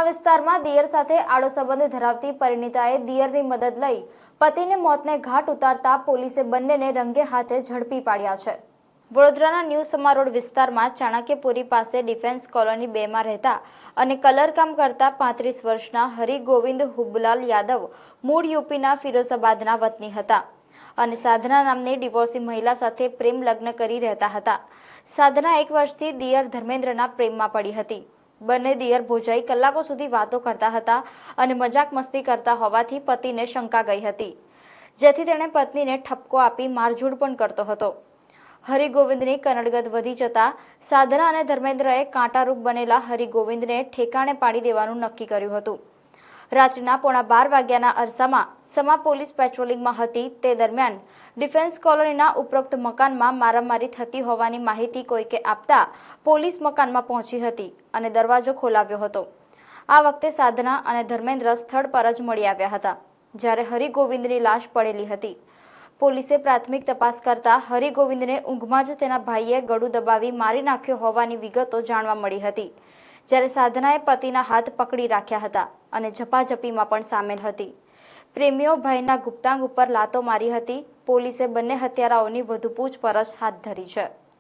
વિસ્તારમાં દિયર સાથે આડો સંબંધ ધરાવતી પરિણીતાએ દિયરની મદદ લઈ પતિને મોતને ઘાટ ઉતારતા પોલીસે બંનેને રંગે હાથે ઝડપી પાડ્યા છે। વડોદરાના ન્યૂ સમા રોડ વિસ્તારમાં ચાણક્યપુરી પાસે ડિફેન્સ કોલોની 2માં રહેતા અને કલરકામ કરતા 35 વર્ષના હરિગોવિંદ હુબલાલ યાદવ મૂળ યુપીના ફિરોઝાબાદના વતની હતા અને સાધના નામની ડિવોર્સી મહિલા સાથે પ્રેમ લગ્ન કરી રહેતા હતા। સાધના 1 વર્ષથી દિયર ધર્મેન્દ્રના પ્રેમમાં પડી હતી। બંને દિયર ભોજાઈ કલાકો સુધી વાતો કરતા હતા અને મજાક મસ્તી કરતા હોવાથી પતિને શંકા ગઈ હતી, જેથી તેણે પત્નીને ઠપકો આપી મારઝૂડ પણ કરતો હતો। હરિગોવિંદની કનડગત વધી જતા સાધના અને ધર્મેન્દ્રએ કાંટારૂપ બનેલા હરિગોવિંદને ઠેકાણે પાડી દેવાનું નક્કી કર્યું હતું। રાત્રિના 11:15 વાગ્યાના અરસામાં સમા પોલીસ પેટ્રોલિંગમાં હતી તે દરમિયાન ડિફેન્સ કોલોનીના ઉપરોક્ત મકાનમાં મારામારી થતી હોવાની માહિતી કોઈકે આપતા પોલીસ મકાનમાં પહોંચી હતી અને દરવાજો ખોલાવ્યો હતો। આ વખતે સાધના અને ધર્મેન્દ્ર સ્થળ પર જ મળી આવ્યા હતા, જ્યારે હરિગોવિંદની લાશ પડેલી હતી। પોલીસે પ્રાથમિક તપાસ કરતા હરિગોવિંદને ઊંઘમાં જ તેના ભાઈએ ગળું દબાવી મારી નાખ્યો હોવાની વિગતો જાણવા મળી હતી, જ્યારે સાધનાએ પતિના હાથ પકડી રાખ્યા હતા અને ઝપાઝપીમાં પણ સામેલ હતી। પ્રેમીઓ ભાઈના ગુપ્તાંગ ઉપર લાતો મારી હતી। પોલીસે બંને હત્યારાઓની વધુ પૂછપરછ હાથ ધરી છે।